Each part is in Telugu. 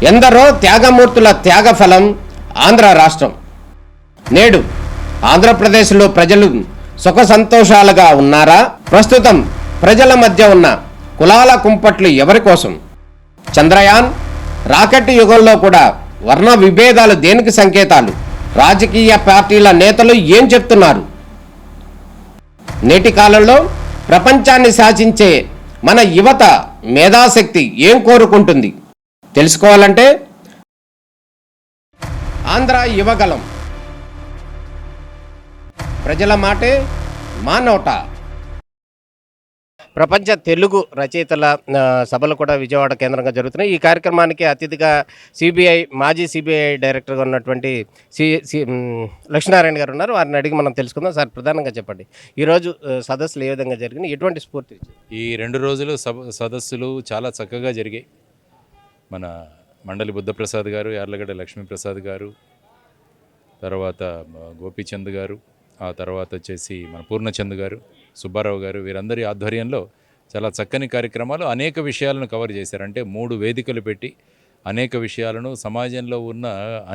ఎందరో త్యాగమూర్తుల త్యాగఫలం ఆంధ్ర రాష్ట్రం. నేడు ఆంధ్రప్రదేశ్లో ప్రజలు సుఖ సంతోషాలుగా ఉన్నారా? ప్రస్తుతం ప్రజల మధ్య ఉన్న కులాల కుంపట్లు ఎవరి కోసం? చంద్రయాన్ రాకెట్ యుగంలో కూడా వర్ణ విభేదాలు దేనికి సంకేతాలు? రాజకీయ పార్టీల నేతలు ఏం చెప్తున్నారు? నేటి కాలంలో ప్రపంచాన్ని శాసించే మన యువత మేధాశక్తి ఏం కోరుకుంటుంది? తెలుసుకోవాలంటే ఆంధ్ర యువగలం. ప్రజల మాటే మా నోట. ప్రపంచ తెలుగు రచయితల సభలు కూడా విజయవాడ కేంద్రంగా జరుగుతున్నాయి. ఈ కార్యక్రమానికి అతిథిగా మాజీ సిబిఐ డైరెక్టర్గా ఉన్నటువంటి లక్ష్మీనారాయణ గారు ఉన్నారు. వారిని అడిగి మనం తెలుసుకుందాం. సార్, ప్రధానంగా చెప్పండి, ఈరోజు సదస్సులు ఏ విధంగా జరిగినాయి, ఎటువంటి స్ఫూర్తి? ఈ 2 రోజులు సదస్సులు చాలా చక్కగా జరిగాయి. మన మండలి బుద్ధప్రసాద్ గారు, యార్లగడ్డ లక్ష్మీప్రసాద్ గారు, తర్వాత గోపీచంద్ గారు, ఆ తర్వాత వచ్చేసి మన పూర్ణచంద్ గారు, సుబ్బారావు గారు, వీరందరి ఆధ్వర్యంలో చాలా చక్కని కార్యక్రమాలు, అనేక విషయాలను కవర్ చేశారు. అంటే 3 వేదికలు పెట్టి అనేక విషయాలను, సమాజంలో ఉన్న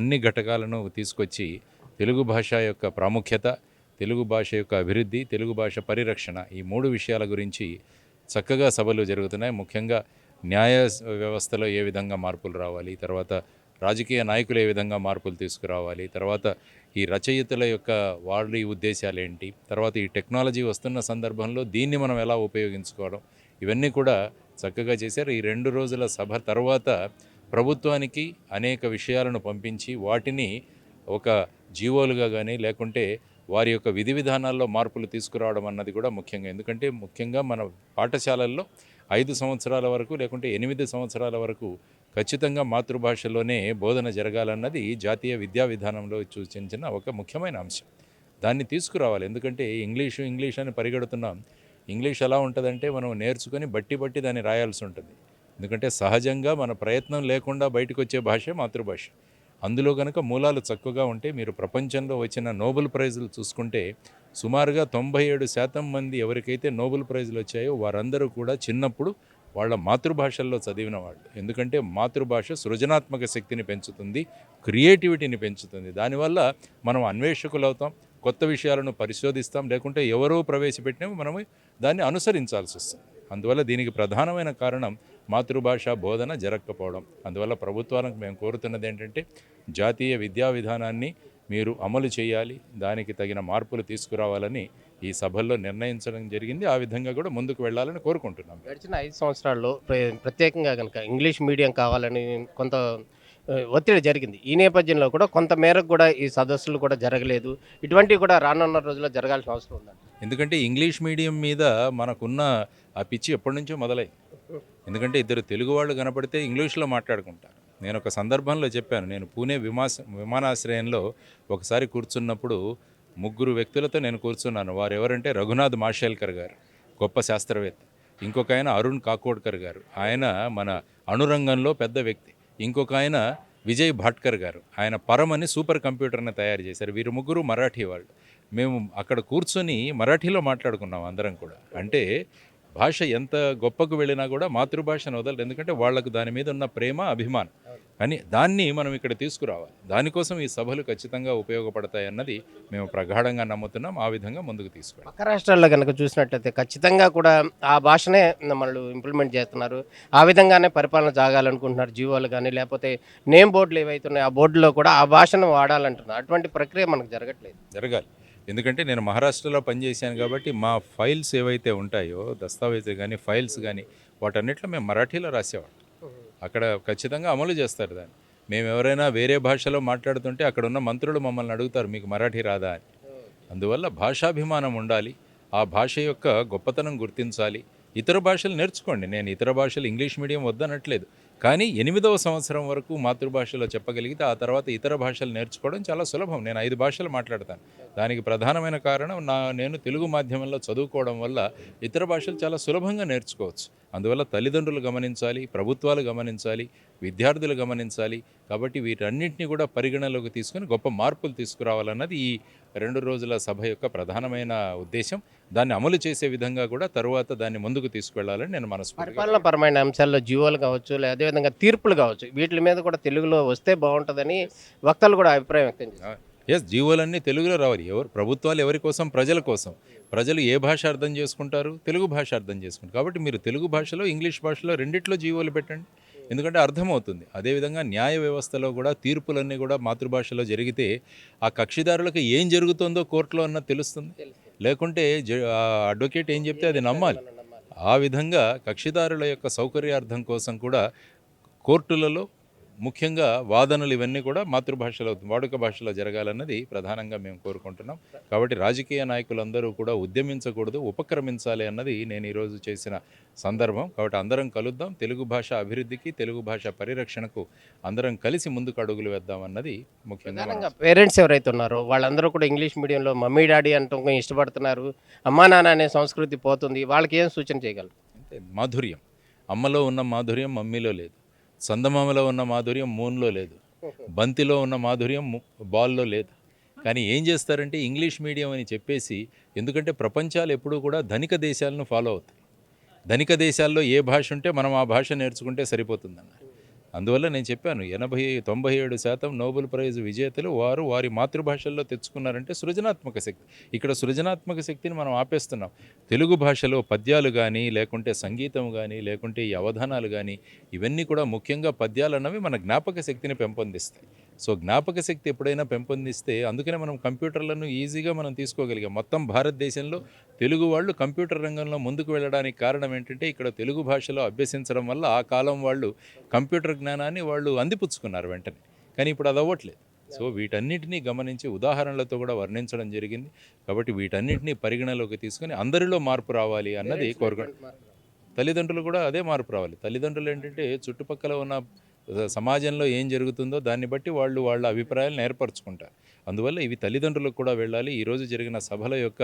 అన్ని ఘటకాలను తీసుకొచ్చి తెలుగు భాష యొక్క ప్రాముఖ్యత, తెలుగు భాష యొక్క అభివృద్ధి, తెలుగు భాష పరిరక్షణ, ఈ 3 విషయాల గురించి చక్కగా సభలు జరుగుతున్నాయి. ముఖ్యంగా న్యాయ వ్యవస్థలో ఏ విధంగా మార్పులు రావాలి, తర్వాత రాజకీయ నాయకులు ఏ విధంగా మార్పులు తీసుకురావాలి, తర్వాత ఈ రచయితల యొక్క వాళ్ళ ఉద్దేశాలు ఏంటి, తర్వాత ఈ టెక్నాలజీ వస్తున్న సందర్భంలో దీన్ని మనం ఎలా ఉపయోగించుకోవడం, ఇవన్నీ కూడా చక్కగా చేశారు. ఈ 2 రోజుల సభ తర్వాత ప్రభుత్వానికి అనేక విషయాలను పంపించి వాటిని ఒక జీవోలుగా కానీ లేకుంటే వారి యొక్క విధి విధానాల్లో మార్పులు తీసుకురావడం అన్నది కూడా ముఖ్యంగా. ఎందుకంటే ముఖ్యంగా మన పాఠశాలల్లో 5 సంవత్సరాల వరకు లేకుంటే 8 సంవత్సరాల వరకు ఖచ్చితంగా మాతృభాషలోనే బోధన జరగాలన్నది జాతీయ విద్యా విధానంలో సూచించిన ఒక ముఖ్యమైన అంశం. దాన్ని తీసుకురావాలి. ఎందుకంటే ఇంగ్లీష్ అని పరిగెడుతున్నాం. ఇంగ్లీష్ ఎలా ఉంటుందంటే మనం నేర్చుకొని బట్టి దాన్ని రాయాల్సి ఉంటుంది. ఎందుకంటే సహజంగా మన ప్రయత్నం లేకుండా బయటకు వచ్చే భాషే మాతృభాష. అందులో కనుక మూలాలు చక్కగా ఉంటే, మీరు ప్రపంచంలో వచ్చిన నోబెల్ ప్రైజులు చూసుకుంటే సుమారుగా 97% మంది ఎవరికైతే నోబెల్ ప్రైజులు వచ్చాయో వారందరూ కూడా చిన్నప్పుడు వాళ్ళ మాతృభాషల్లో చదివిన వాళ్ళు. ఎందుకంటే మాతృభాష సృజనాత్మక శక్తిని పెంచుతుంది, క్రియేటివిటీని పెంచుతుంది. దానివల్ల మనం అన్వేషకులు అవుతాం, కొత్త విషయాలను పరిశోధిస్తాం, లేకుంటే ఎవరో ప్రవేశపెట్టినా మనము దాన్ని అనుసరించాల్సి వస్తుంది. అందువల్ల దీనికి ప్రధానమైన కారణం మాతృభాష బోధన జరగకపోవడం. అందువల్ల ప్రభుత్వానికి మేము కోరుతున్నది ఏంటంటే, జాతీయ విద్యా విధానాన్ని మీరు అమలు చేయాలి, దానికి తగిన మార్పులు తీసుకురావాలని ఈ సభల్లో నిర్ణయించడం జరిగింది. ఆ విధంగా కూడా ముందుకు వెళ్ళాలని కోరుకుంటున్నాం. గడిచిన 5 సంవత్సరాల్లో ప్రత్యేకంగా కనుక ఇంగ్లీష్ మీడియం కావాలని కొంత ఒత్తిడి జరిగింది. ఈ నేపథ్యంలో కూడా కొంత మేరకు కూడా ఈ సదస్సులు కూడా జరగలేదు. ఇటువంటివి కూడా రానున్న రోజుల్లో జరగాల్సిన అవసరం ఉందండి. ఎందుకంటే ఇంగ్లీష్ మీడియం మీద మనకున్న ఆ పిచ్చి ఎప్పటి నుంచో మొదలైంది. ఎందుకంటే ఇద్దరు తెలుగు వాళ్ళు కనపడితే ఇంగ్లీష్లో మాట్లాడుకుంటారు. నేను ఒక సందర్భంలో చెప్పాను, నేను పూణే విమానాశ్రయంలో ఒకసారి కూర్చున్నప్పుడు 3 వ్యక్తులతో నేను కూర్చున్నాను. వారు ఎవరంటే రఘునాథ్ మాషేల్కర్ గారు, గొప్ప శాస్త్రవేత్త. ఇంకొక ఆయన అరుణ్ కాకోడ్కర్ గారు, ఆయన మన అణురంగంలో పెద్ద వ్యక్తి. ఇంకొక ఆయన విజయ్ భాట్కర్ గారు, ఆయన పరమని సూపర్ కంప్యూటర్ని తయారు చేశారు. వీరు 3 మరాఠీ వాళ్ళు. మేము అక్కడ కూర్చొని మరాఠీలో మాట్లాడుకున్నాం అందరం కూడా. అంటే భాష ఎంత గొప్పకు వెళ్ళినా కూడా మాతృభాషను వదలరు. ఎందుకంటే వాళ్లకు దాని మీద ఉన్న ప్రేమ, అభిమానం. కానీ దాన్ని మనం ఇక్కడ తీసుకురావాలి. దానికోసం ఈ సభలు ఖచ్చితంగా ఉపయోగపడతాయి అన్నది మేము ప్రగాఢంగా నమ్ముతున్నాం. ఆ విధంగా ముందుకు తీసుకెళ్ళాలి. పక్క రాష్ట్రాల్లో కనుక చూసినట్లయితే ఖచ్చితంగా కూడా ఆ భాషనే వాళ్ళు ఇంప్లిమెంట్ చేస్తున్నారు. ఆ విధంగానే పరిపాలన సాగాలనుకుంటున్నారు. జీవోలు కానీ లేకపోతే నేమ్ బోర్డులు ఏవైతే ఉన్నాయో ఆ బోర్డులో కూడా ఆ భాషను వాడాలంటున్నారు. అటువంటి ప్రక్రియ మనకు జరగాలి. ఎందుకంటే నేను మహారాష్ట్రలో పనిచేశాను కాబట్టి మా ఫైల్స్ ఏవైతే ఉంటాయో, దస్తావేజులు కానీ ఫైల్స్ కానీ, వాటన్నిటిలో మేము మరాఠీలో రాసేవాళ్ళం. అక్కడ ఖచ్చితంగా అమలు చేస్తారు దాన్ని. మేము ఎవరైనా వేరే భాషలో మాట్లాడుతుంటే అక్కడ ఉన్న మంత్రులు మమ్మల్ని అడుగుతారు, మీకు మరాఠీ రాదా అని. అందువల్ల భాషాభిమానం ఉండాలి, ఆ భాష యొక్క గొప్పతనం గుర్తించాలి. ఇతర భాషలు నేర్చుకోండి. నేను ఇతర భాషలు ఇంగ్లీష్ మీడియం వద్దనట్లేదు. కానీ 8వ సంవత్సరం వరకు మాతృభాషలో చెప్పగలిగితే ఆ తర్వాత ఇతర భాషలు నేర్చుకోవడం చాలా సులభం. నేను 5 భాషలు మాట్లాడతాను. దానికి ప్రధానమైన కారణం నేను తెలుగు మాధ్యమంలో చదువుకోవడం వల్ల ఇతర భాషలు చాలా సులభంగా నేర్చుకోవచ్చు. అందువల్ల తల్లిదండ్రులు గమనించాలి, ప్రభుత్వాలు గమనించాలి, విద్యార్థులు గమనించాలి. కాబట్టి వీటన్నిటిని కూడా పరిగణలోకి తీసుకొని గొప్ప మార్పులు తీసుకురావాలన్నది ఈ 2 రోజుల సభ యొక్క ప్రధానమైన ఉద్దేశం. దాన్ని అమలు చేసే విధంగా కూడా తరువాత దాన్ని ముందుకు తీసుకెళ్లాలని నేను మనస్ఫూర్తిగా పరిపాలన పరమైన అంశాల్లో జీవోలు కావచ్చు, అదేవిధంగా తీర్పులు కావచ్చు, వీటి మీద కూడా తెలుగులో వస్తే బాగుంటుందని వక్తలు కూడా అభిప్రాయం వ్యక్తం చేశారు. జీవోలన్నీ తెలుగులో రావాలి. ప్రభుత్వాలు ఎవరి కోసం? ప్రజల కోసం. ప్రజలు ఏ భాష అర్థం చేసుకుంటారు? తెలుగు భాష అర్థం చేసుకుంటారు. కాబట్టి మీరు తెలుగు భాషలో, ఇంగ్లీష్ భాషలో రెండిట్లో జీవోలు పెట్టండి. ఎందుకంటే అర్థమవుతుంది. అదేవిధంగా న్యాయ వ్యవస్థలో కూడా తీర్పులన్నీ కూడా మాతృభాషలో జరిగితే ఆ కక్షిదారులకు ఏం జరుగుతుందో కోర్టులో అన్నది తెలుస్తుంది. లేకుంటే అడ్వకేట్ ఏం చెప్తే అది నమ్మాలి. ఆ విధంగా కక్షిదారుల యొక్క సౌకర్యార్థం కోసం కూడా కోర్టులలో ముఖ్యంగా వాదనలు ఇవన్నీ కూడా మాతృభాషలో, వాడుక భాషలో జరగాలన్నది ప్రధానంగా మేము కోరుకుంటున్నాం. కాబట్టి రాజకీయ నాయకులందరూ కూడా ఉద్యమించకూడదు, ఉపక్రమించాలి అన్నది నేను ఈరోజు చేసిన సందర్భం. కాబట్టి అందరం కలుద్దాం, తెలుగు భాష అభివృద్ధికి, తెలుగు భాష పరిరక్షణకు అందరం కలిసి ముందుకు అడుగులు వేద్దామన్నది ముఖ్యంగా. ప్రధానంగా పేరెంట్స్ ఎవరైతే ఉన్నారో వాళ్ళందరూ కూడా ఇంగ్లీష్ మీడియంలో మమ్మీ డాడీ అంటూ ఇష్టపడుతున్నారు, అమ్మా నాన్న అనే సంస్కృతి పోతుంది, వాళ్ళకి ఏం సూచన చేయగలరు? అంటే మాధుర్యం, అమ్మలో ఉన్న మాధుర్యం మమ్మీలో లేదు, చందమామలో ఉన్న మాధుర్యం మూన్లో లేదు, బంతిలో ఉన్న మాధుర్యం బాల్లో లేదు. కానీ ఏం చేస్తారంటే ఇంగ్లీష్ మీడియం అని చెప్పేసి, ఎందుకంటే ప్రపంచాలు ఎప్పుడూ కూడా ధనిక దేశాలను ఫాలో అవుతాయి. ధనిక దేశాల్లో ఏ భాష ఉంటే మనం ఆ భాష నేర్చుకుంటే సరిపోతుందన్నారు. అందువల్ల నేను చెప్పాను, 97% నోబెల్ ప్రైజ్ విజేతలు వారి మాతృభాషల్లో తెచ్చుకున్నారంటే సృజనాత్మక శక్తి. ఇక్కడ సృజనాత్మక శక్తిని మనం ఆపేస్తున్నాం. తెలుగు భాషలో పద్యాలు కానీ, లేకుంటే సంగీతం కానీ, లేకుంటే ఈ అవధానాలు కానీ, ఇవన్నీ కూడా ముఖ్యంగా పద్యాలు అన్నవి మన జ్ఞాపక శక్తిని పెంపొందిస్తాయి. సో జ్ఞాపక శక్తి ఎప్పుడైనా పెంపొందిస్తే, అందుకనే మనం కంప్యూటర్లను ఈజీగా మనం తీసుకోగలిగాం. మొత్తం భారతదేశంలో తెలుగు వాళ్ళు కంప్యూటర్ రంగంలో ముందుకు వెళ్ళడానికి కారణం ఏంటంటే, ఇక్కడ తెలుగు భాషలో అభ్యసించడం వల్ల ఆ కాలం వాళ్ళు కంప్యూటర్ జ్ఞానాన్ని వాళ్ళు అందిపుచ్చుకున్నారు వెంటనే. కానీ ఇప్పుడు అది అవ్వట్లేదు. సో వీటన్నిటినీ గమనించి ఉదాహరణలతో కూడా వర్ణించడం జరిగింది. కాబట్టి వీటన్నిటినీ పరిగణలోకి తీసుకొని అందరిలో మార్పు రావాలి అన్నది కోరుకుంటున్నాం. తల్లిదండ్రులు కూడా అదే మార్పు రావాలి. తల్లిదండ్రులు ఏంటంటే చుట్టుపక్కల ఉన్న సమాజంలో ఏం జరుగుతుందో దాన్ని బట్టి వాళ్ళు వాళ్ళ అభిప్రాయాలను ఏర్పరచుకుంటారు. అందువల్ల ఇవి తల్లిదండ్రులకు కూడా వెళ్ళాలి. ఈరోజు జరిగిన సభల యొక్క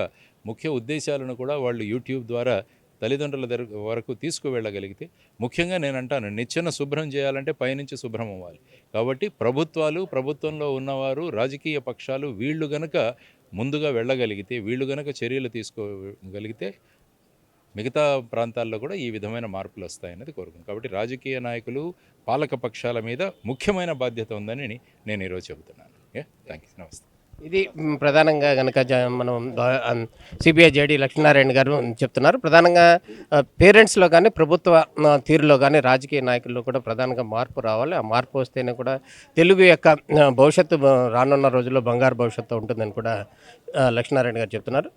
ముఖ్య ఉద్దేశాలను కూడా వాళ్ళు యూట్యూబ్ ద్వారా తల్లిదండ్రుల వరకు తీసుకువెళ్ళగలిగితే, ముఖ్యంగా నేను అంటాను, నిచ్చెన శుభ్రం చేయాలంటే పైనుంచి శుభ్రం అవ్వాలి. కాబట్టి ప్రభుత్వాలు, ప్రభుత్వంలో ఉన్నవారు, రాజకీయ పక్షాలు వీళ్ళు గనక ముందుగా వెళ్ళగలిగితే, వీళ్ళు గనక చర్యలు తీసుకోగలిగితే మిగతా ప్రాంతాల్లో కూడా ఈ విధమైన మార్పులు వస్తాయన్నది కోరుకుంటున్నాను. కాబట్టి రాజకీయ నాయకులు, పాలక పక్షాల మీద ముఖ్యమైన బాధ్యత ఉందని నేను ఈరోజు చెబుతున్నాను. Thank you. నమస్తే. ఇది ప్రధానంగా కనుక మనం సిబిఐ జేడి లక్ష్మీనారాయణ గారు చెప్తున్నారు. ప్రధానంగా పేరెంట్స్లో కానీ, ప్రభుత్వ తీరులో కానీ, రాజకీయ నాయకుల్లో కూడా ప్రధానంగా మార్పు రావాలి. ఆ మార్పు వస్తేనే కూడా తెలుగు యొక్క భవిష్యత్తు రానున్న రోజుల్లో బంగారు భవిష్యత్తు ఉంటుందని కూడా లక్ష్మీనారాయణ గారు చెప్తున్నారు.